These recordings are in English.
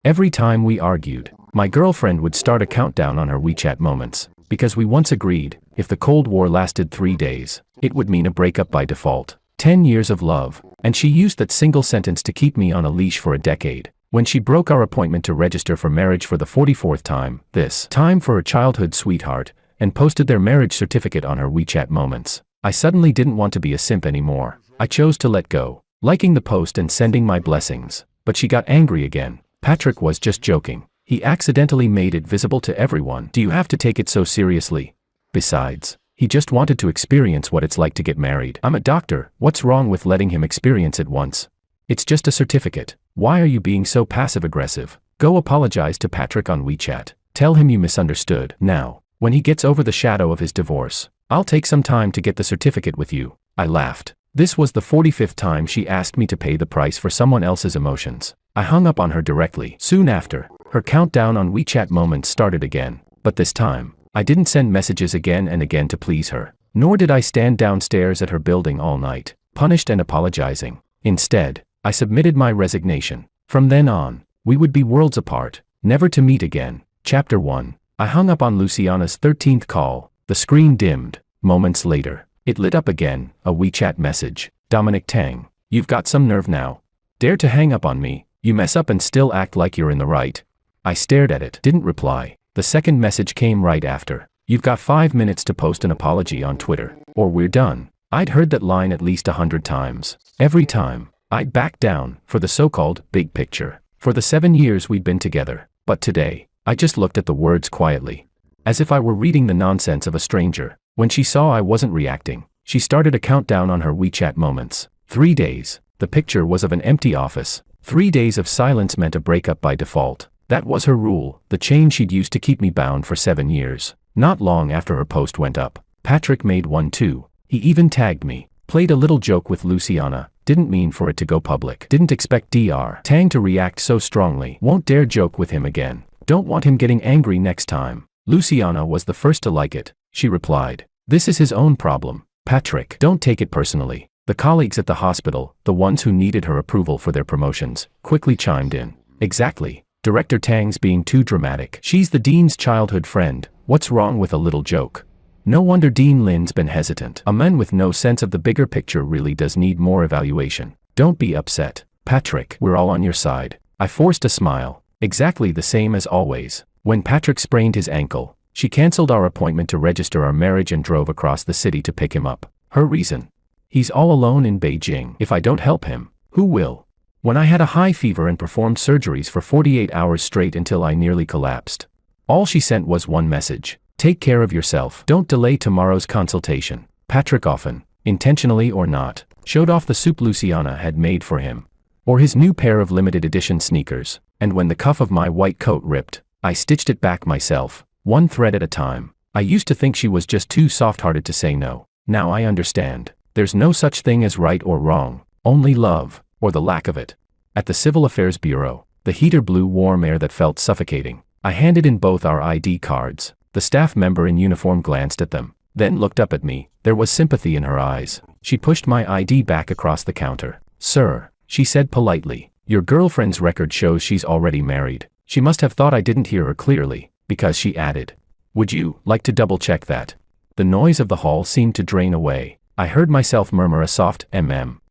Every time we argued, my girlfriend would start a countdown on her WeChat moments, because we once agreed, if the Cold War lasted 3 days, it would mean a breakup by default. 10 years of love, and she used that single sentence to keep me on a leash for a decade. When she broke our appointment to register for marriage for the 44th time, this time for her childhood sweetheart, and posted their marriage certificate on her WeChat moments, I suddenly didn't want to be a simp anymore. I chose to let go, liking the post and sending my blessings, but she got angry again. Patrick was just joking. He accidentally made it visible to everyone. Do you have to take it so seriously? Besides, he just wanted to experience what it's like to get married. I'm a doctor. What's wrong with letting him experience it once? It's just a certificate. Why are you being so passive-aggressive? Go apologize to Patrick on WeChat. Tell him you misunderstood. Now, when he gets over the shadow of his divorce, I'll take some time to get the certificate with you. I laughed. This was the 45th time she asked me to pay the price for someone else's emotions. I hung up on her directly. Soon after, her countdown on WeChat moments started again. But this time, I didn't send messages again and again to please her. Nor did I stand downstairs at her building all night, punished and apologizing. Instead, I submitted my resignation. From then on, we would be worlds apart, never to meet again. Chapter 1. I hung up on Luciana's 13th call. The screen dimmed. Moments later, it lit up again, a WeChat message. Dominic Tang, you've got some nerve now. Dare to hang up on me. You mess up and still act like you're in the right. I stared at it, didn't reply. The second message came right after. You've got 5 minutes to post an apology on Twitter, or we're done. I'd heard that line at least 100 times. Every time, I'd back down, for the so-called big picture, for the 7 years we'd been together. But today, I just looked at the words quietly, as if I were reading the nonsense of a stranger. When she saw I wasn't reacting, she started a countdown on her WeChat moments. 3 days. The picture was of an empty office. 3 days of silence meant a breakup by default. That was her rule, the chain she'd used to keep me bound for 7 years. Not long after her post went up, Patrick made one too. He even tagged me. Played a little joke with Luciana. Didn't mean for it to go public. Didn't expect Dr. Tang to react so strongly. Won't dare joke with him again. Don't want him getting angry next time. Luciana was the first to like it. She replied, "This is his own problem. Patrick, don't take it personally." The colleagues at the hospital, the ones who needed her approval for their promotions, quickly chimed in. Exactly. Director Tang's being too dramatic. She's the dean's childhood friend. What's wrong with a little joke? No wonder Dean Lin's been hesitant. A man with no sense of the bigger picture really does need more evaluation. Don't be upset. Patrick, we're all on your side. I forced a smile. Exactly the same as always. When Patrick sprained his ankle, she canceled our appointment to register our marriage and drove across the city to pick him up. Her reason? He's all alone in Beijing. If I don't help him, who will? When I had a high fever and performed surgeries for 48 hours straight until I nearly collapsed. All she sent was one message. Take care of yourself. Don't delay tomorrow's consultation. Patrick often, intentionally or not, showed off the soup Luciana had made for him, or his new pair of limited edition sneakers, and when the cuff of my white coat ripped, I stitched it back myself, one thread at a time. I used to think she was just too soft-hearted to say no. Now I understand. There's no such thing as right or wrong, only love, or the lack of it. At the Civil Affairs Bureau, the heater blew warm air that felt suffocating. I handed in both our ID cards. The staff member in uniform glanced at them, then looked up at me. There was sympathy in her eyes. She pushed my ID back across the counter. "Sir," she said politely, "your girlfriend's record shows she's already married." She must have thought I didn't hear her clearly, because she added, "Would you like to double-check that?" The noise of the hall seemed to drain away. I heard myself murmur a soft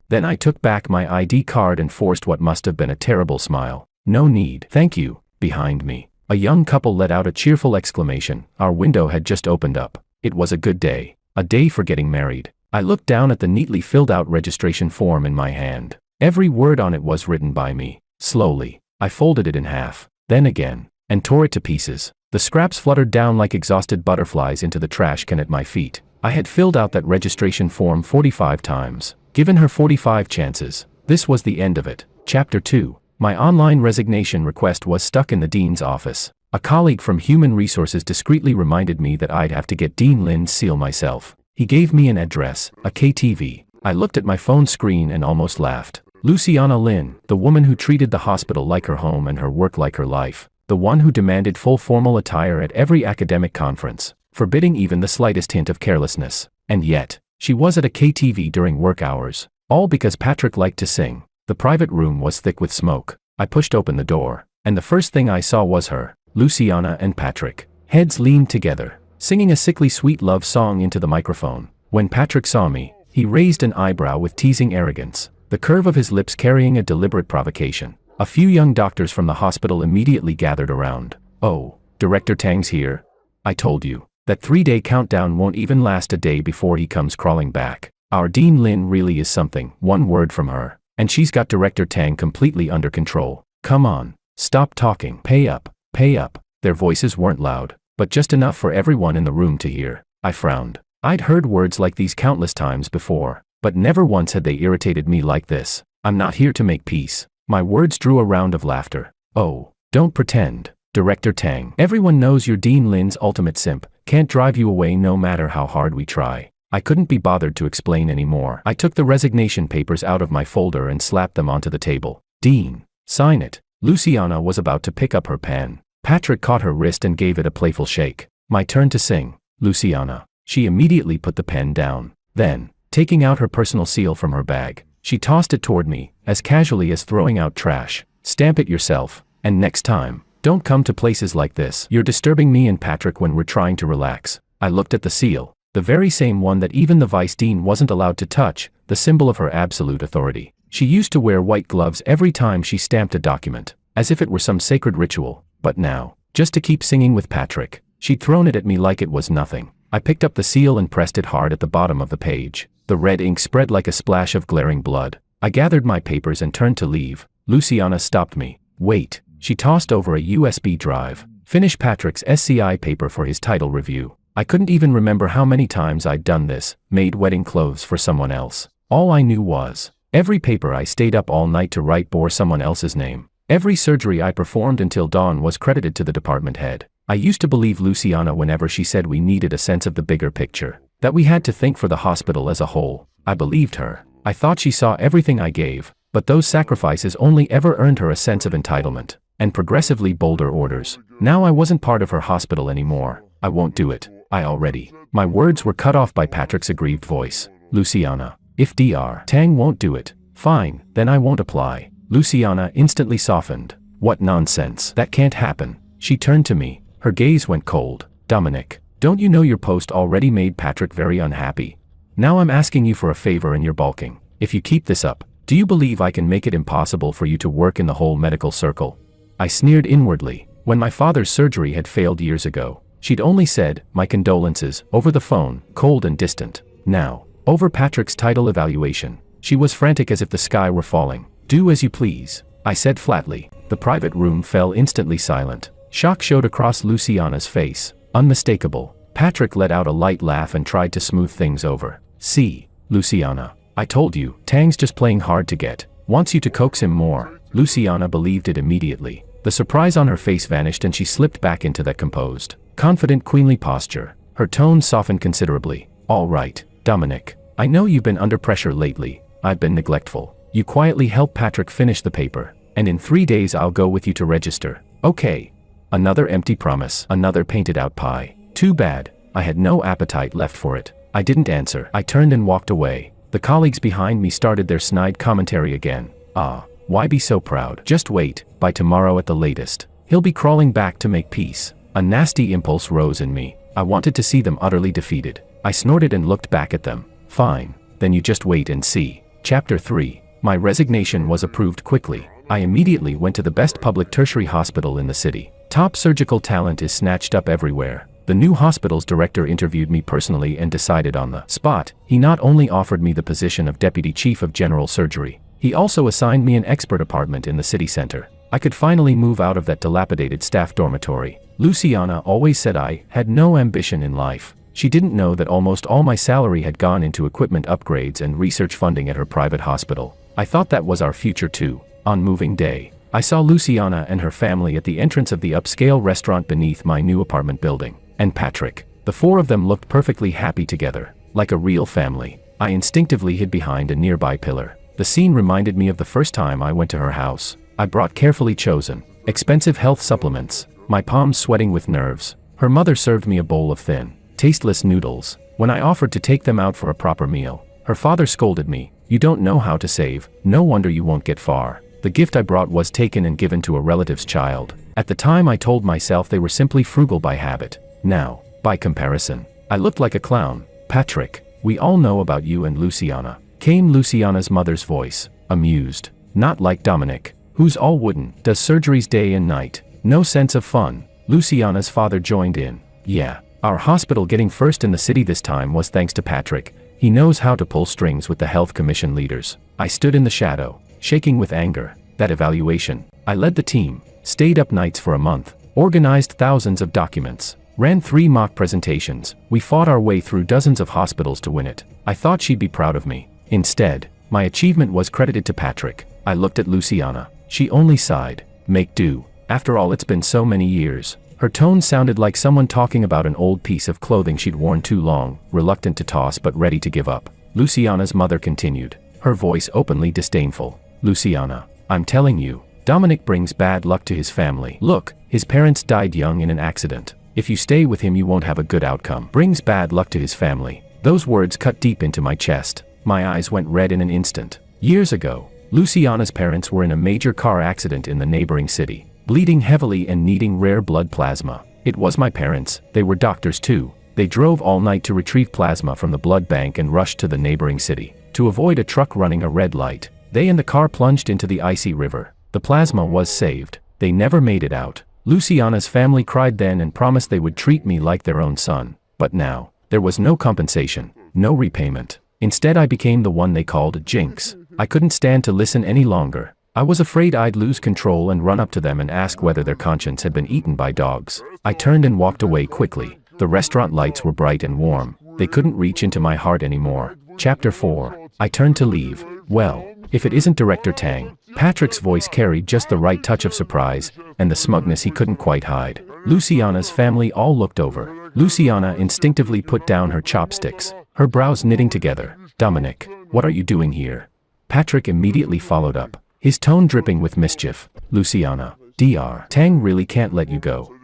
Then I took back my ID card and forced what must have been a terrible smile. "No need, thank you." Behind me, a young couple let out a cheerful exclamation. Our window had just opened up. It was a good day. A day for getting married. I looked down at the neatly filled out registration form in my hand. Every word on it was written by me. Slowly, I folded it in half, then again, and tore it to pieces. The scraps fluttered down like exhausted butterflies into the trash can at my feet. I had filled out that registration form 45 times. Given her 45 chances, this was the end of it. Chapter 2. My online resignation request was stuck in the dean's office. A colleague from Human Resources discreetly reminded me that I'd have to get Dean Lin's seal myself. He gave me an address, a KTV. I looked at my phone screen and almost laughed. Luciana Lin, the woman who treated the hospital like her home and her work like her life. The one who demanded full formal attire at every academic conference, forbidding even the slightest hint of carelessness. And yet, she was at a KTV during work hours, all because Patrick liked to sing. The private room was thick with smoke. I pushed open the door, and the first thing I saw was her, Luciana and Patrick. Heads leaned together, singing a sickly sweet love song into the microphone. When Patrick saw me, he raised an eyebrow with teasing arrogance, the curve of his lips carrying a deliberate provocation. A few young doctors from the hospital immediately gathered around. "Oh, Director Tang's here? I told you. That 3-day countdown won't even last a day before he comes crawling back. Our Dean Lin really is something." One word from her, and she's got Director Tang completely under control. "Come on, stop talking. Pay up, pay up." Their voices weren't loud, but just enough for everyone in the room to hear. I frowned. I'd heard words like these countless times before, but never once had they irritated me like this. "I'm not here to make peace." My words drew a round of laughter. "Oh, don't pretend, Director Tang. Everyone knows you're Dean Lin's ultimate simp, can't drive you away no matter how hard we try." I couldn't be bothered to explain anymore. I took the resignation papers out of my folder and slapped them onto the table. "Dean, sign it." Luciana was about to pick up her pen. Patrick caught her wrist and gave it a playful shake. "My turn to sing, Luciana." She immediately put the pen down. Then, taking out her personal seal from her bag, she tossed it toward me, as casually as throwing out trash. "Stamp it yourself, and next time, don't come to places like this. You're disturbing me and Patrick when we're trying to relax." I looked at the seal, the very same one that even the vice dean wasn't allowed to touch, the symbol of her absolute authority. She used to wear white gloves every time she stamped a document, as if it were some sacred ritual, but now, just to keep singing with Patrick, she'd thrown it at me like it was nothing. I picked up the seal and pressed it hard at the bottom of the page. The red ink spread like a splash of glaring blood. I gathered my papers and turned to leave. Luciana stopped me. "Wait." She tossed over a USB drive. "Finish Patrick's SCI paper for his title review." I couldn't even remember how many times I'd done this, made wedding clothes for someone else. All I knew was, every paper I stayed up all night to write bore someone else's name. Every surgery I performed until dawn was credited to the department head. I used to believe Luciana whenever she said we needed a sense of the bigger picture, that we had to think for the hospital as a whole. I believed her. I thought she saw everything I gave, but those sacrifices only ever earned her a sense of entitlement, and progressively bolder orders. Now I wasn't part of her hospital anymore. "I won't do it. I already." My words were cut off by Patrick's aggrieved voice. "Luciana, if Dr. Tang won't do it, fine, then I won't apply." Luciana instantly softened. "What nonsense. That can't happen." She turned to me. Her gaze went cold. "Dominic, don't you know your post already made Patrick very unhappy? Now I'm asking you for a favor and you're balking. If you keep this up, do you believe I can make it impossible for you to work in the whole medical circle?" I sneered inwardly. When my father's surgery had failed years ago, she'd only said, "My condolences," over the phone, cold and distant. Now, over Patrick's title evaluation, she was frantic as if the sky were falling. "Do as you please," I said flatly. The private room fell instantly silent. Shock showed across Luciana's face, unmistakable. Patrick let out a light laugh and tried to smooth things over. "See, Luciana, I told you, Tang's just playing hard to get. Wants you to coax him more." Luciana believed it immediately. The surprise on her face vanished and she slipped back into that composed, confident queenly posture. Her tone softened considerably. "All right, Dominic. I know you've been under pressure lately. I've been neglectful. You quietly help Patrick finish the paper, and in 3 days I'll go with you to register. Okay." Another empty promise, another painted-out pie. Too bad. I had no appetite left for it. I didn't answer. I turned and walked away. The colleagues behind me started their snide commentary again. "Ah, why be so proud? Just wait, by tomorrow at the latest, he'll be crawling back to make peace." A nasty impulse rose in me. I wanted to see them utterly defeated. I snorted and looked back at them. "Fine, then you just wait and see." Chapter 3. My resignation was approved quickly. I immediately went to the best public tertiary hospital in the city. Top surgical talent is snatched up everywhere. The new hospital's director interviewed me personally and decided on the spot. He not only offered me the position of deputy chief of general surgery, he also assigned me an expert apartment in the city center. I could finally move out of that dilapidated staff dormitory. Luciana always said I had no ambition in life. She didn't know that almost all my salary had gone into equipment upgrades and research funding at her private hospital. I thought that was our future too. On moving day, I saw Luciana and her family at the entrance of the upscale restaurant beneath my new apartment building. And Patrick. The four of them looked perfectly happy together, like a real family. I instinctively hid behind a nearby pillar. The scene reminded me of the first time I went to her house. I brought carefully chosen, expensive health supplements, my palms sweating with nerves. Her mother served me a bowl of thin, tasteless noodles. When I offered to take them out for a proper meal, her father scolded me. "You don't know how to save, no wonder you won't get far." The gift I brought was taken and given to a relative's child. At the time I told myself they were simply frugal by habit. Now, by comparison, I looked like a clown. Patrick, we all know about you and Luciana, came Luciana's mother's voice, amused. Not like Dominic, who's all wooden, does surgeries day and night. No sense of fun. Luciana's father joined in. Yeah, our hospital getting first in the city this time was thanks to Patrick. He knows how to pull strings with the health commission leaders. I stood in the shadow, shaking with anger. That evaluation. I led the team, stayed up nights for a month, organized thousands of documents, ran 3 mock presentations. We fought our way through dozens of hospitals to win it. I thought she'd be proud of me. Instead, my achievement was credited to Patrick. I looked at Luciana. She only sighed. Make do. After all, it's been so many years. Her tone sounded like someone talking about an old piece of clothing she'd worn too long, reluctant to toss but ready to give up. Luciana's mother continued, her voice openly disdainful. Luciana, I'm telling you, Dominic brings bad luck to his family. Look, his parents died young in an accident. If you stay with him you won't have a good outcome. Brings bad luck to his family. Those words cut deep into my chest. My eyes went red in an instant. Years ago, Luciana's parents were in a major car accident in the neighboring city, bleeding heavily and needing rare blood plasma. It was my parents, they were doctors too. They drove all night to retrieve plasma from the blood bank and rushed to the neighboring city. To avoid a truck running a red light, they and the car plunged into the icy river. The plasma was saved. They never made it out. Luciana's family cried then and promised they would treat me like their own son. But now, there was no compensation, no repayment. Instead I became the one they called Jinx. I couldn't stand to listen any longer. I was afraid I'd lose control and run up to them and ask whether their conscience had been eaten by dogs. I turned and walked away quickly. The restaurant lights were bright and warm. They couldn't reach into my heart anymore. Chapter 4. I turned to leave. Well, if it isn't Director Tang. Patrick's voice carried just the right touch of surprise, and the smugness he couldn't quite hide. Luciana's family all looked over. Luciana instinctively put down her chopsticks, her brows knitting together. Dominic, what are you doing here? Patrick immediately followed up, his tone dripping with mischief. Luciana, Dr. Tang really can't let you go.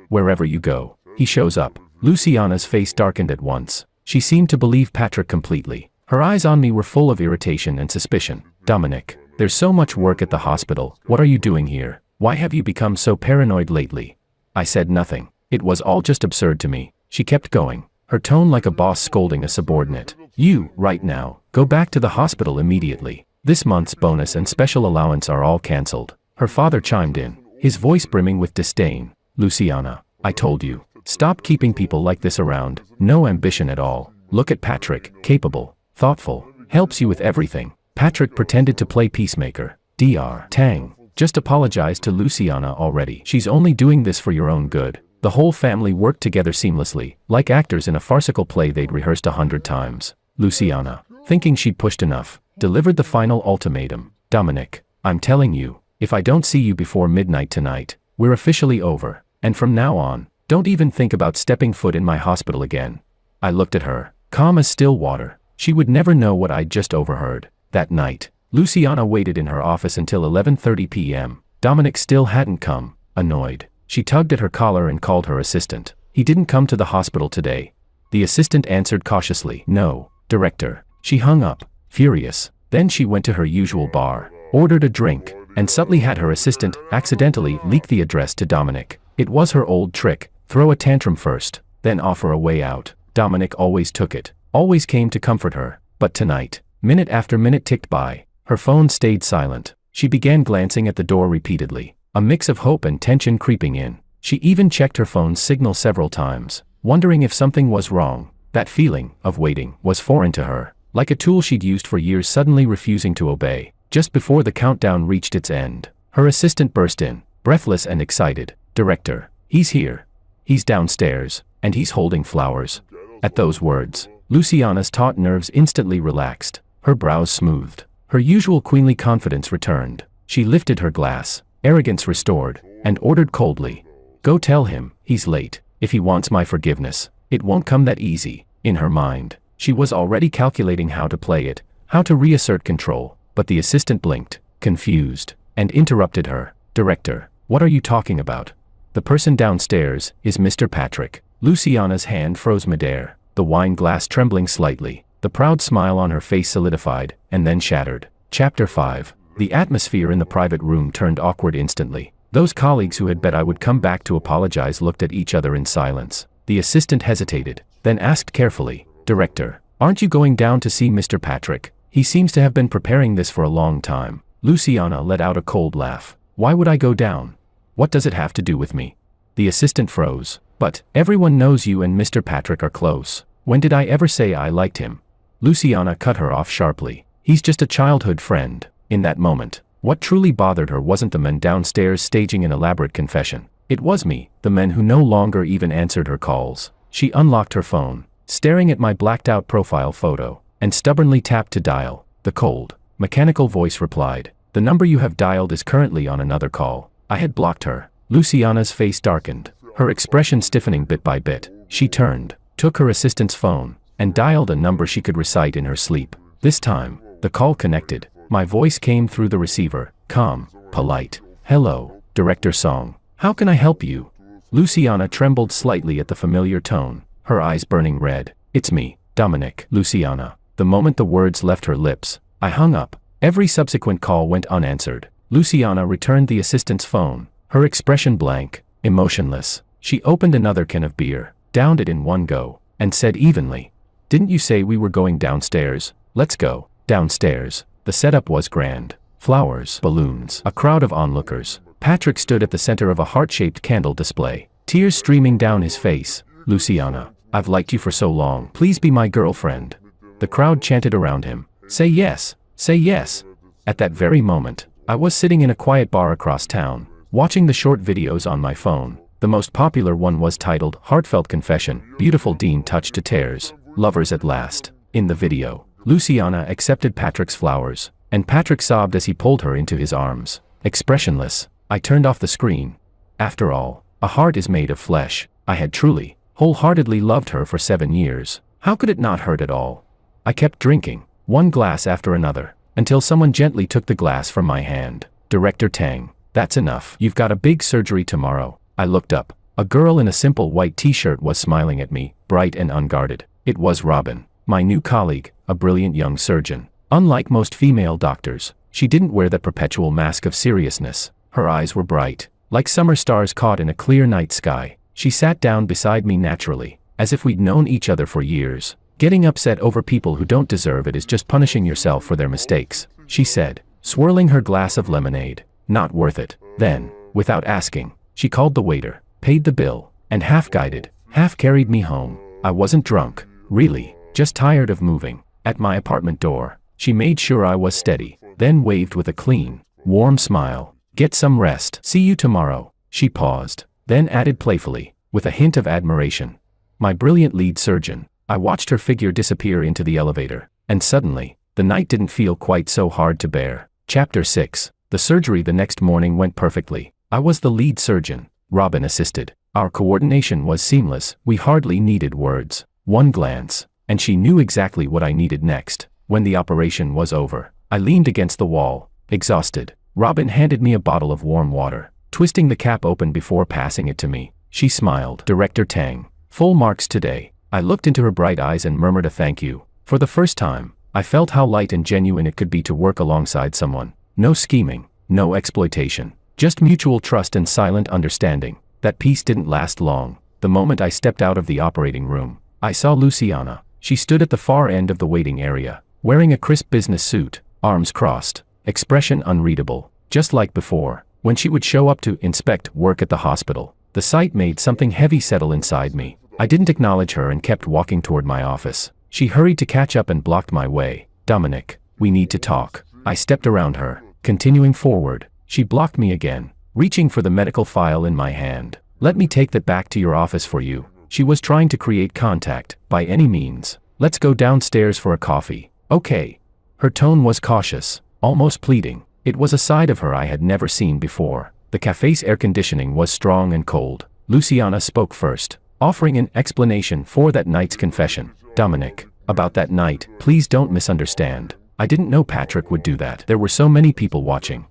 Wherever you go, he shows up. Luciana's face darkened at once. She seemed to believe Patrick completely. Her eyes on me were full of irritation and suspicion. Dominic, there's so much work at the hospital. What are you doing here? Why have you become so paranoid lately? I said nothing. It was all just absurd to me. She kept going, her tone like a boss scolding a subordinate. You, right now, go back to the hospital immediately. This month's bonus and special allowance are all cancelled. Her father chimed in, his voice brimming with disdain. Luciana, I told you, stop keeping people like this around. No ambition at all. Look at Patrick, capable, thoughtful, helps you with everything. Patrick pretended to play peacemaker. Dr. Tang, just apologize to Luciana already. She's only doing this for your own good. The whole family worked together seamlessly, like actors in a farcical play they'd rehearsed 100 times. Luciana, thinking she'd pushed enough, delivered the final ultimatum. Dominic, I'm telling you, if I don't see you before midnight tonight, we're officially over. And from now on, don't even think about stepping foot in my hospital again. I looked at her, calm as still water. She would never know what I'd just overheard. That night, Luciana waited in her office until 11:30 p.m. Dominic still hadn't come. Annoyed, she tugged at her collar and called her assistant. He didn't come to the hospital today. The assistant answered cautiously, no, director. She hung up, furious. Then she went to her usual bar, ordered a drink, and subtly had her assistant accidentally leak the address to Dominic. It was her old trick, throw a tantrum first, then offer a way out. Dominic always took it, always came to comfort her. But tonight, minute after minute ticked by. Her phone stayed silent. She began glancing at the door repeatedly, a mix of hope and tension creeping in. She even checked her phone's signal several times, wondering if something was wrong. That feeling of waiting was foreign to her, like a tool she'd used for years suddenly refusing to obey. Just before the countdown reached its end, her assistant burst in, breathless and excited. Director, he's here. He's downstairs, and he's holding flowers. At those words, Luciana's taut nerves instantly relaxed, her brows smoothed. Her usual queenly confidence returned. She lifted her glass, arrogance restored, and ordered coldly, go tell him, he's late. If he wants my forgiveness, it won't come that easy. In her mind, she was already calculating how to play it, how to reassert control, but the assistant blinked, confused, and interrupted her. Director, what are you talking about? The person downstairs is Mr. Patrick. Luciana's hand froze midair, the wine glass trembling slightly. The proud smile on her face solidified, and then shattered. Chapter 5. The atmosphere in the private room turned awkward instantly. Those colleagues who had bet I would come back to apologize looked at each other in silence. The assistant hesitated, then asked carefully, "Director, aren't you going down to see Mr. Patrick? He seems to have been preparing this for a long time." Luciana let out a cold laugh. "Why would I go down? What does it have to do with me?" The assistant froze. "But, everyone knows you and Mr. Patrick are close. When did I ever say I liked him?" Luciana cut her off sharply. "He's just a childhood friend." In that moment, what truly bothered her wasn't the men downstairs staging an elaborate confession. It was me, the men who no longer even answered her calls. She unlocked her phone, staring at my blacked-out profile photo, and stubbornly tapped to dial. The cold, mechanical voice replied, "The number you have dialed is currently on another call." I had blocked her. Luciana's face darkened, her expression stiffening bit by bit. She turned, took her assistant's phone, and dialed a number she could recite in her sleep. This time, the call connected. My voice came through the receiver, calm, polite. "Hello, Director Song. How can I help you?" Luciana trembled slightly at the familiar tone, her eyes burning red. "It's me, Dominic." Luciana. The moment the words left her lips, I hung up. Every subsequent call went unanswered. Luciana returned the assistant's phone, her expression blank, emotionless. She opened another can of beer, downed it in one go, and said evenly, "Didn't you say we were going downstairs? Let's go." Downstairs. The setup was grand. Flowers, balloons, a crowd of onlookers. Patrick stood at the center of a heart-shaped candle display, tears streaming down his face. "Luciana, I've liked you for so long. Please be my girlfriend." The crowd chanted around him. "Say yes, say yes." At that very moment, I was sitting in a quiet bar across town, watching the short videos on my phone. The most popular one was titled, "Heartfelt Confession, Beautiful Dean Touched to Tears, Lovers at Last." In the video, Luciana accepted Patrick's flowers, and Patrick sobbed as he pulled her into his arms. Expressionless, I turned off the screen. After all, a heart is made of flesh. I had truly, wholeheartedly loved her for 7 years. How could it not hurt at all? I kept drinking, one glass after another, until someone gently took the glass from my hand. "Director Tang, that's enough. You've got a big surgery tomorrow." I looked up. A girl in a simple white t-shirt was smiling at me, bright and unguarded. It was Robin, my new colleague, a brilliant young surgeon. Unlike most female doctors, she didn't wear that perpetual mask of seriousness. Her eyes were bright, like summer stars caught in a clear night sky. She sat down beside me naturally, as if we'd known each other for years. "Getting upset over people who don't deserve it is just punishing yourself for their mistakes," she said, swirling her glass of lemonade. "Not worth it." Then, without asking, she called the waiter, paid the bill, and half-guided, half-carried me home. I wasn't drunk, really, just tired of moving. At my apartment door, she made sure I was steady, then waved with a clean, warm smile. "Get some rest. See you tomorrow." She paused, then added playfully, with a hint of admiration, "My brilliant lead surgeon." I watched her figure disappear into the elevator, and suddenly, the night didn't feel quite so hard to bear. Chapter 6. The surgery the next morning went perfectly. I was the lead surgeon. Robin assisted. Our coordination was seamless. We hardly needed words. One glance, and she knew exactly what I needed next. When the operation was over, I leaned against the wall, exhausted. Robin handed me a bottle of warm water, twisting the cap open before passing it to me. She smiled. "Director Tang, full marks today." I looked into her bright eyes and murmured a thank you. For the first time, I felt how light and genuine it could be to work alongside someone. No scheming, no exploitation, just mutual trust and silent understanding. That peace didn't last long. The moment I stepped out of the operating room, I saw Luciana. She stood at the far end of the waiting area, wearing a crisp business suit, arms crossed, expression unreadable, just like before, when she would show up to inspect work at the hospital. The sight made something heavy settle inside me. I didn't acknowledge her and kept walking toward my office. She hurried to catch up and blocked my way. "Dominic, we need to talk." I stepped around her, continuing forward. She blocked me again, reaching for the medical file in my hand. "Let me take that back to your office for you." She was trying to create contact, by any means. "Let's go downstairs for a coffee." "Okay." Her tone was cautious, almost pleading. It was a side of her I had never seen before. The cafe's air conditioning was strong and cold. Luciana spoke first, offering an explanation for that night's confession. "Dominic, about that night, please don't misunderstand. I didn't know Patrick would do that. There were so many people watching.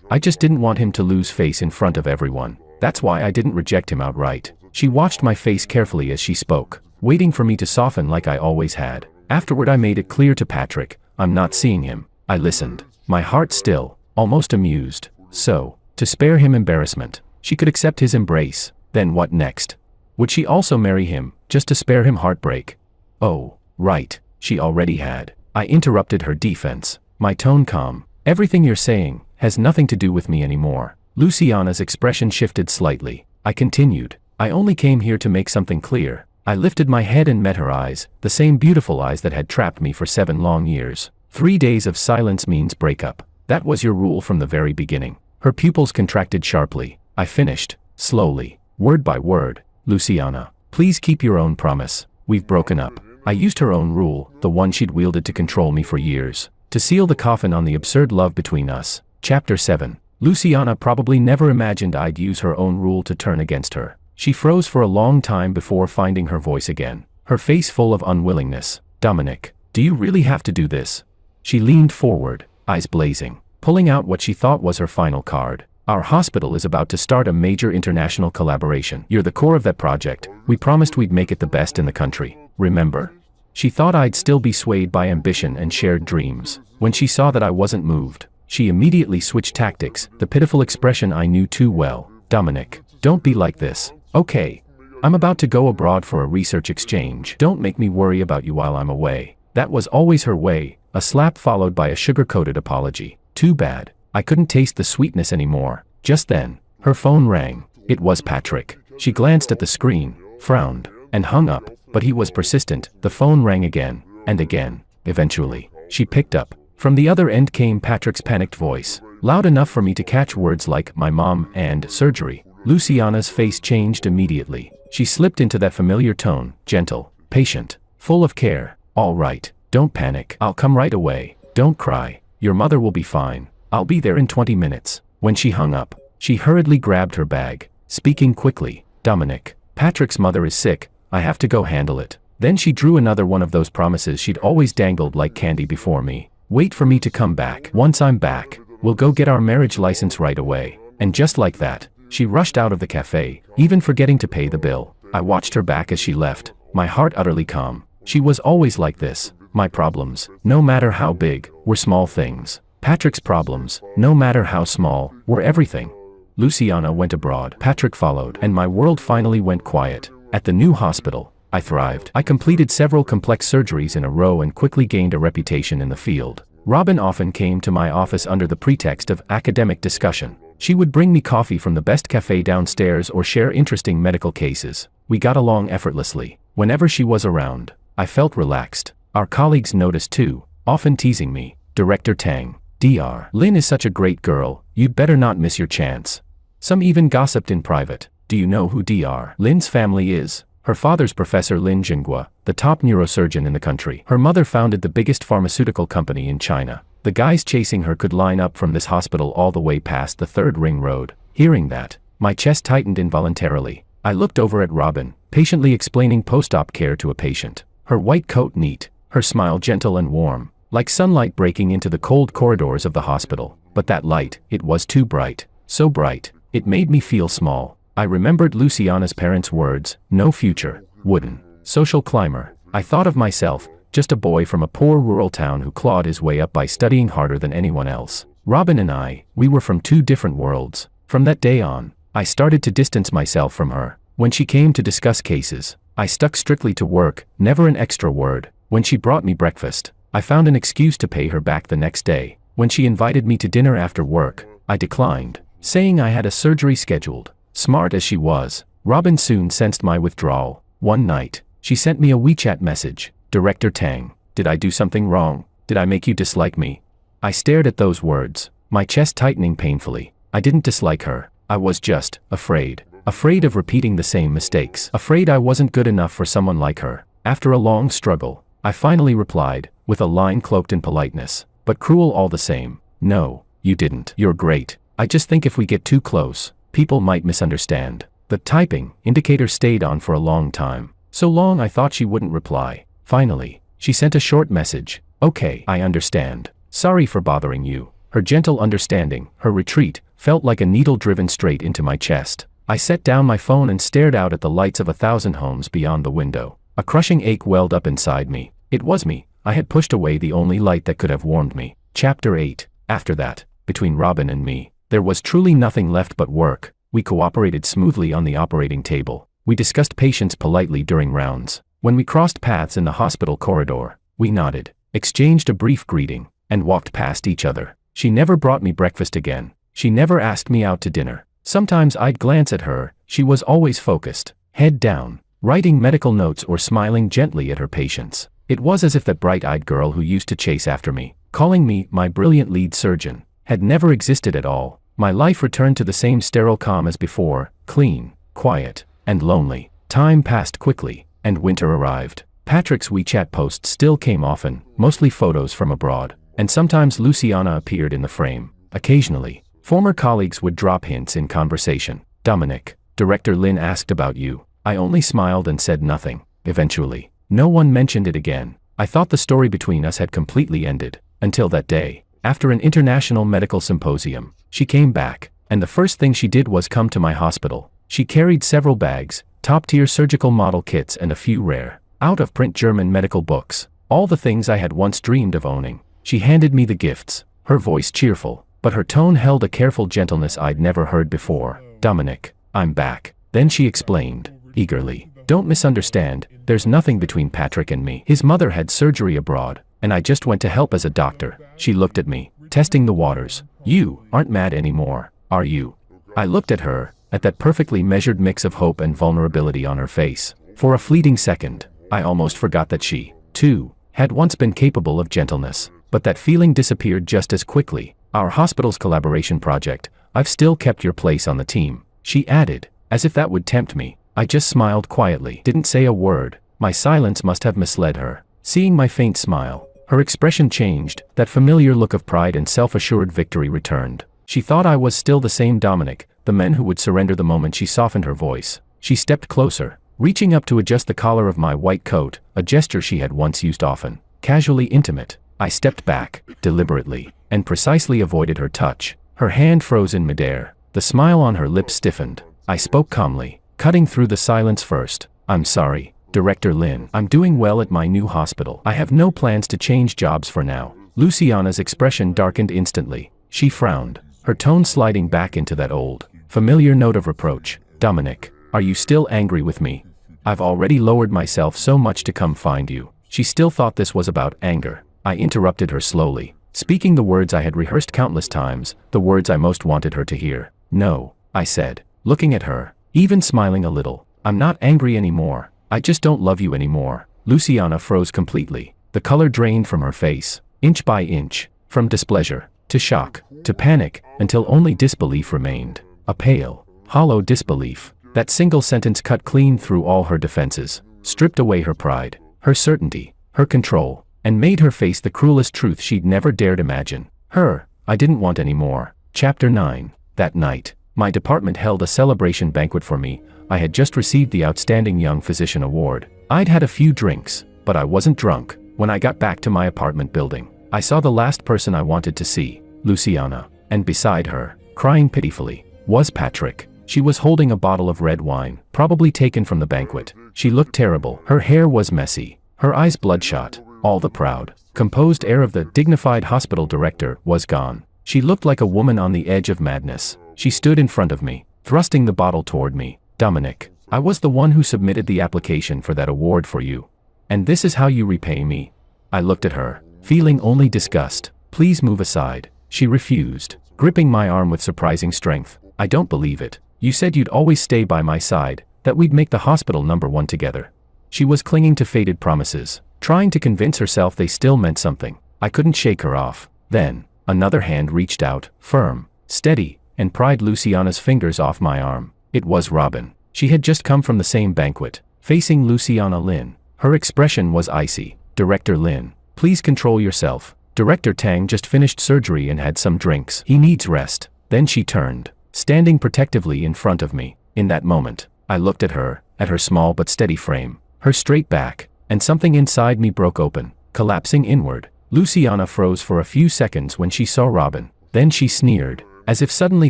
I just didn't want him to lose face in front of everyone. That's why I didn't reject him outright." She watched my face carefully as she spoke, waiting for me to soften like I always had. "Afterward I made it clear to Patrick, I'm not seeing him." I listened, my heart still, almost amused. So, to spare him embarrassment, she could accept his embrace. Then what next? Would she also marry him, just to spare him heartbreak? Oh, right, she already had. I interrupted her defense, my tone calm. Everything you're saying has nothing to do with me anymore. Luciana's expression shifted slightly. I continued, I only came here to make something clear. I lifted my head and met her eyes, the same beautiful eyes that had trapped me for 7 long years. 3 days of silence means breakup. That was your rule from the very beginning. Her pupils contracted sharply. I finished, slowly, word by word. Luciana, please keep your own promise. We've broken up. I used her own rule, the one she'd wielded to control me for years, to seal the coffin on the absurd love between us. Chapter 7. Luciana probably never imagined I'd use her own rule to turn against her. She froze for a long time before finding her voice again, her face full of unwillingness. Dominic, do you really have to do this? She leaned forward, eyes blazing, pulling out what she thought was her final card. Our hospital is about to start a major international collaboration. You're the core of that project. We promised we'd make it the best in the country. Remember? She thought I'd still be swayed by ambition and shared dreams. When she saw that I wasn't moved, she immediately switched tactics, the pitiful expression I knew too well. Dominic, don't be like this. Okay. I'm about to go abroad for a research exchange. Don't make me worry about you while I'm away. That was always her way, a slap followed by a sugar-coated apology. Too bad. I couldn't taste the sweetness anymore. Just then, her phone rang. It was Patrick. She glanced at the screen, frowned, and hung up, but he was persistent. The phone rang again, and again. Eventually, she picked up. From the other end came Patrick's panicked voice, loud enough for me to catch words like my mom and surgery. Luciana's face changed immediately. She slipped into that familiar tone, gentle, patient, full of care. All right, don't panic. I'll come right away. Don't cry. Your mother will be fine. I'll be there in 20 minutes. When she hung up, she hurriedly grabbed her bag, speaking quickly. Dominic, Patrick's mother is sick. I have to go handle it. Then she drew another one of those promises she'd always dangled like candy before me. Wait for me to come back. Once I'm back, we'll go get our marriage license right away. And just like that, she rushed out of the cafe, even forgetting to pay the bill. I watched her back as she left, my heart utterly calm. She was always like this. My problems, no matter how big, were small things. Patrick's problems, no matter how small, were everything. Luciana went abroad. Patrick followed, and my world finally went quiet. At the new hospital, I thrived. I completed several complex surgeries in a row and quickly gained a reputation in the field. Robin often came to my office under the pretext of academic discussion. She would bring me coffee from the best cafe downstairs or share interesting medical cases. We got along effortlessly. Whenever she was around, I felt relaxed. Our colleagues noticed too, often teasing me. Director Tang, Dr. Lin is such a great girl, you'd better not miss your chance. Some even gossiped in private. Do you know who Dr. Lin's family is? Her father's Professor Lin Jinghua, the top neurosurgeon in the country. Her mother founded the biggest pharmaceutical company in China. The guys chasing her could line up from this hospital all the way past the Third Ring Road. Hearing that, my chest tightened involuntarily. I looked over at Robin, patiently explaining post-op care to a patient. Her white coat neat, her smile gentle and warm, like sunlight breaking into the cold corridors of the hospital. But that light, it was too bright. So bright, it made me feel small. I remembered Luciana's parents' words, no future, wooden, social climber. I thought of myself, just a boy from a poor rural town who clawed his way up by studying harder than anyone else. Robin and I, we were from 2 different worlds. From that day on, I started to distance myself from her. When she came to discuss cases, I stuck strictly to work, never an extra word. When she brought me breakfast, I found an excuse to pay her back the next day. When she invited me to dinner after work, I declined, saying I had a surgery scheduled. Smart as she was, Robin soon sensed my withdrawal. One night, she sent me a WeChat message. Director Tang, did I do something wrong? Did I make you dislike me? I stared at those words, my chest tightening painfully. I didn't dislike her. I was just afraid. Afraid of repeating the same mistakes. Afraid I wasn't good enough for someone like her. After a long struggle, I finally replied, with a line cloaked in politeness, but cruel all the same. No, you didn't. You're great. I just think if we get too close, people might misunderstand. The typing indicator stayed on for a long time. So long I thought she wouldn't reply. Finally, she sent a short message. Okay, I understand. Sorry for bothering you. Her gentle understanding, her retreat, felt like a needle driven straight into my chest. I set down my phone and stared out at the lights of 1,000 homes beyond the window. A crushing ache welled up inside me. It was me. I had pushed away the only light that could have warmed me. Chapter 8. After that, between Robin and me, there was truly nothing left but work. We cooperated smoothly on the operating table. We discussed patients politely during rounds. When we crossed paths in the hospital corridor, we nodded, exchanged a brief greeting, and walked past each other. She never brought me breakfast again. She never asked me out to dinner. Sometimes I'd glance at her. She was always focused, head down, writing medical notes or smiling gently at her patients. It was as if that bright-eyed girl who used to chase after me, calling me my brilliant lead surgeon, had never existed at all. My life returned to the same sterile calm as before, clean, quiet, and lonely. Time passed quickly, and winter arrived. Patrick's WeChat posts still came often, mostly photos from abroad, and sometimes Luciana appeared in the frame. Occasionally, former colleagues would drop hints in conversation. "Dominic, Director Lin asked about you." I only smiled and said nothing. Eventually, no one mentioned it again. I thought the story between us had completely ended, until that day. After an international medical symposium, she came back, and the first thing she did was come to my hospital. She carried several bags, top-tier surgical model kits and a few rare, out-of-print German medical books, all the things I had once dreamed of owning. She handed me the gifts, her voice cheerful, but her tone held a careful gentleness I'd never heard before. "Dominic, I'm back." Then she explained, eagerly, "Don't misunderstand, there's nothing between Patrick and me. His mother had surgery abroad, and I just went to help as a doctor." She looked at me, testing the waters. "You aren't mad anymore, are you?" I looked at her, at that perfectly measured mix of hope and vulnerability on her face. For a fleeting second, I almost forgot that she, too, had once been capable of gentleness. But that feeling disappeared just as quickly. "Our hospital's collaboration project, I've still kept your place on the team," she added, as if that would tempt me. I just smiled quietly, didn't say a word. My silence must have misled her. Seeing my faint smile, her expression changed, that familiar look of pride and self-assured victory returned. She thought I was still the same Dominic, the man who would surrender the moment she softened her voice. She stepped closer, reaching up to adjust the collar of my white coat, a gesture she had once used often, casually intimate. I stepped back, deliberately, and precisely avoided her touch. Her hand froze in midair. The smile on her lips stiffened. I spoke calmly, cutting through the silence first. "I'm sorry, Director Lin. I'm doing well at my new hospital. I have no plans to change jobs for now." Luciana's expression darkened instantly. She frowned, her tone sliding back into that old, familiar note of reproach. "Dominic, are you still angry with me? I've already lowered myself so much to come find you." She still thought this was about anger. I interrupted her slowly, speaking the words I had rehearsed countless times, the words I most wanted her to hear. "No," I said, looking at her, even smiling a little. "I'm not angry anymore. I just don't love you anymore." Luciana froze completely. The color drained from her face, inch by inch, from displeasure, to shock, to panic, until only disbelief remained. A pale, hollow disbelief. That single sentence cut clean through all her defenses, stripped away her pride, her certainty, her control, and made her face the cruelest truth she'd never dared imagine. Her, I didn't want anymore. Chapter 9. That night, my department held a celebration banquet for me. I had just received the Outstanding Young Physician Award. I'd had a few drinks, but I wasn't drunk. When I got back to my apartment building, I saw the last person I wanted to see, Luciana, and beside her, crying pitifully, was Patrick. She was holding a bottle of red wine, probably taken from the banquet. She looked terrible. Her hair was messy, her eyes bloodshot. All the proud, composed air of the dignified hospital director was gone. She looked like a woman on the edge of madness. She stood in front of me, thrusting the bottle toward me. "Dominic, I was the one who submitted the application for that award for you. And this is how you repay me." I looked at her, feeling only disgust. "Please move aside." She refused, gripping my arm with surprising strength. "I don't believe it. You said you'd always stay by my side, that we'd make the hospital #1 together." She was clinging to faded promises, trying to convince herself they still meant something. I couldn't shake her off. Then, another hand reached out, firm, steady, and pried Luciana's fingers off my arm. It was Robin. She had just come from the same banquet, facing Luciana Lin. Her expression was icy. "Director Lin, please control yourself. Director Tang just finished surgery and had some drinks. He needs rest." Then she turned, standing protectively in front of me. In that moment, I looked at her small but steady frame, her straight back, and something inside me broke open, collapsing inward. Luciana froze for a few seconds when she saw Robin. Then she sneered, as if suddenly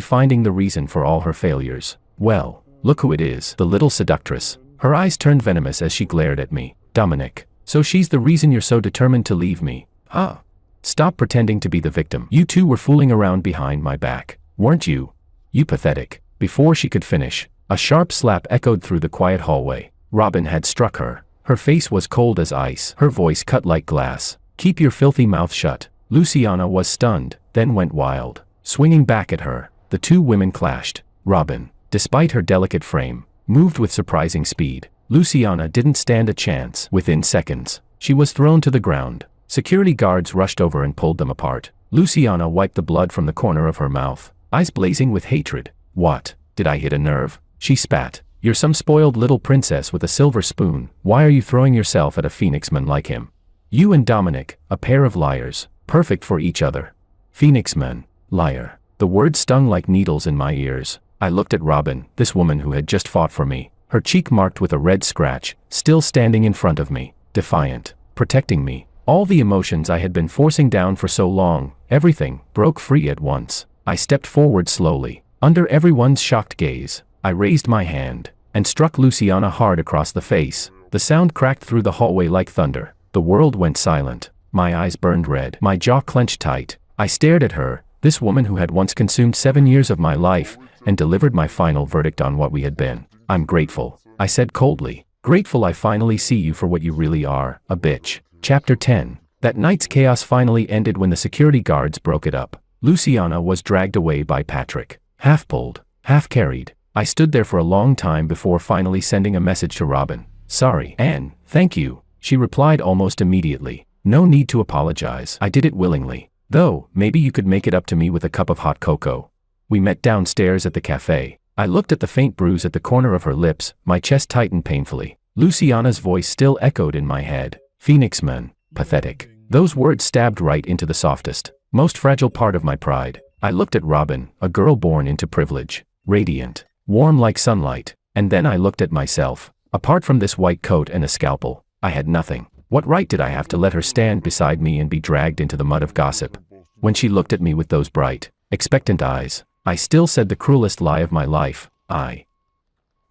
finding the reason for all her failures. "Well, look who it is." The little seductress. Her eyes turned venomous as she glared at me. "Dominic, so she's the reason you're so determined to leave me, huh?" Stop pretending to be the victim. You two were fooling around behind my back, weren't you? You pathetic. Before she could finish, a sharp slap echoed through the quiet hallway. Robin had struck her. Her face was cold as ice, her voice cut like glass. Keep your filthy mouth shut. Luciana was stunned, then went wild. Swinging back at her, the two women clashed. Robin, despite her delicate frame, moved with surprising speed. Luciana didn't stand a chance. Within seconds, she was thrown to the ground. Security guards rushed over and pulled them apart. Luciana wiped the blood from the corner of her mouth, eyes blazing with hatred. What? Did I hit a nerve? She spat. You're some spoiled little princess with a silver spoon. Why are you throwing yourself at a phoenixman like him? You and Dominic, a pair of liars, perfect for each other. Phoenixman, liar. The words stung like needles in my ears. I looked at Robin, this woman who had just fought for me, her cheek marked with a red scratch, still standing in front of me, defiant, protecting me. All the emotions I had been forcing down for so long, everything, broke free at once. I stepped forward slowly. Under everyone's shocked gaze, I raised my hand and struck Luciana hard across the face. The sound cracked through the hallway like thunder. The world went silent. My eyes burned red. My jaw clenched tight. I stared at her, this woman who had once consumed 7 years of my life and delivered my final verdict on what we had been. I'm grateful, I said coldly. Grateful I finally see you for what you really are, a bitch. Chapter 10. That night's chaos finally ended when the security guards broke it up. Luciana was dragged away by Patrick. Half pulled, half carried. I stood there for a long time before finally sending a message to Robin. Sorry, Anne, thank you, she replied almost immediately. No need to apologize. I did it willingly. Though, maybe you could make it up to me with a cup of hot cocoa. We met downstairs at the cafe. I looked at the faint bruise at the corner of her lips, my chest tightened painfully. Luciana's voice still echoed in my head. Phoenixman, pathetic. Those words stabbed right into the softest, most fragile part of my pride. I looked at Robin, a girl born into privilege, radiant, warm like sunlight, and then I looked at myself. Apart from this white coat and a scalpel, I had nothing. What right did I have to let her stand beside me and be dragged into the mud of gossip? When she looked at me with those bright, expectant eyes, I still said the cruelest lie of my life.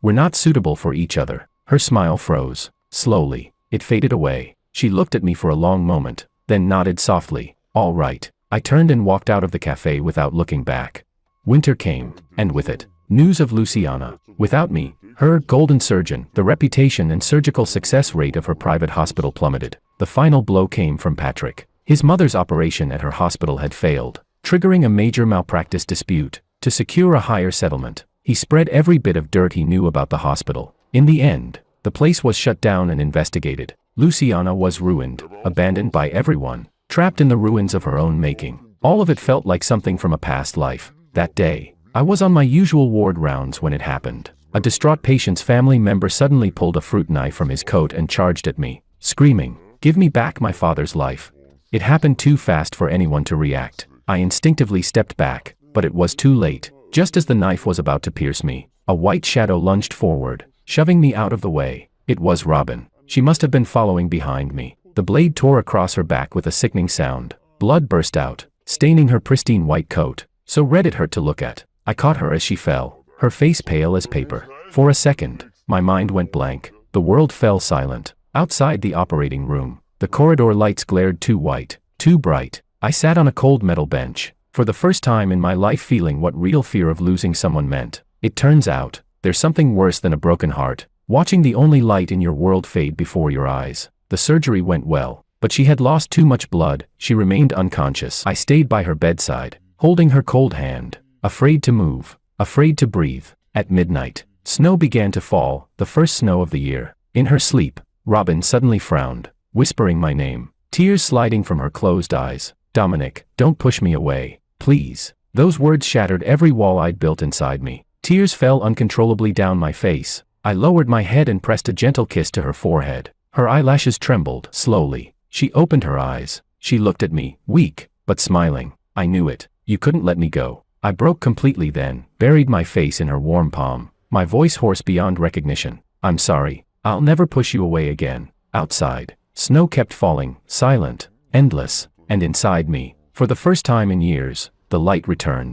We're not suitable for each other. Her smile froze. Slowly, it faded away. She looked at me for a long moment, then nodded softly. All right. I turned and walked out of the cafe without looking back. Winter came, and with it, news of Luciana. Without me, her golden surgeon, the reputation and surgical success rate of her private hospital plummeted. The final blow came from Patrick. His mother's operation at her hospital had failed, triggering a major malpractice dispute. To secure a higher settlement, he spread every bit of dirt he knew about the hospital. In the end, the place was shut down and investigated. Luciana was ruined, abandoned by everyone, trapped in the ruins of her own making. All of it felt like something from a past life. That day, I was on my usual ward rounds when it happened. A distraught patient's family member suddenly pulled a fruit knife from his coat and charged at me, screaming, "Give me back my father's life." It happened too fast for anyone to react. I instinctively stepped back, but it was too late. Just as the knife was about to pierce me, a white shadow lunged forward, shoving me out of the way. It was Robin. She must have been following behind me. The blade tore across her back with a sickening sound. Blood burst out, staining her pristine white coat, so red it hurt to look at. I caught her as she fell, her face pale as paper. For a second, my mind went blank. The world fell silent. Outside the operating room, the corridor lights glared too white, too bright. I sat on a cold metal bench, for the first time in my life feeling what real fear of losing someone meant. It turns out, there's something worse than a broken heart. Watching the only light in your world fade before your eyes. The surgery went well, but she had lost too much blood. She remained unconscious. I stayed by her bedside, holding her cold hand, afraid to move, afraid to breathe. At midnight, snow began to fall, the first snow of the year. In her sleep, Robin suddenly frowned, whispering my name, tears sliding from her closed eyes. "Dominic, don't push me away, please." Those words shattered every wall I'd built inside me. Tears fell uncontrollably down my face. I lowered my head and pressed a gentle kiss to her forehead. Her eyelashes trembled. Slowly, she opened her eyes. She looked at me, weak, but smiling. I knew it. "You couldn't let me go." I broke completely then, buried my face in her warm palm, my voice hoarse beyond recognition. "I'm sorry. I'll never push you away again." Outside, snow kept falling, silent, endless, and inside me, for the first time in years, the light returned.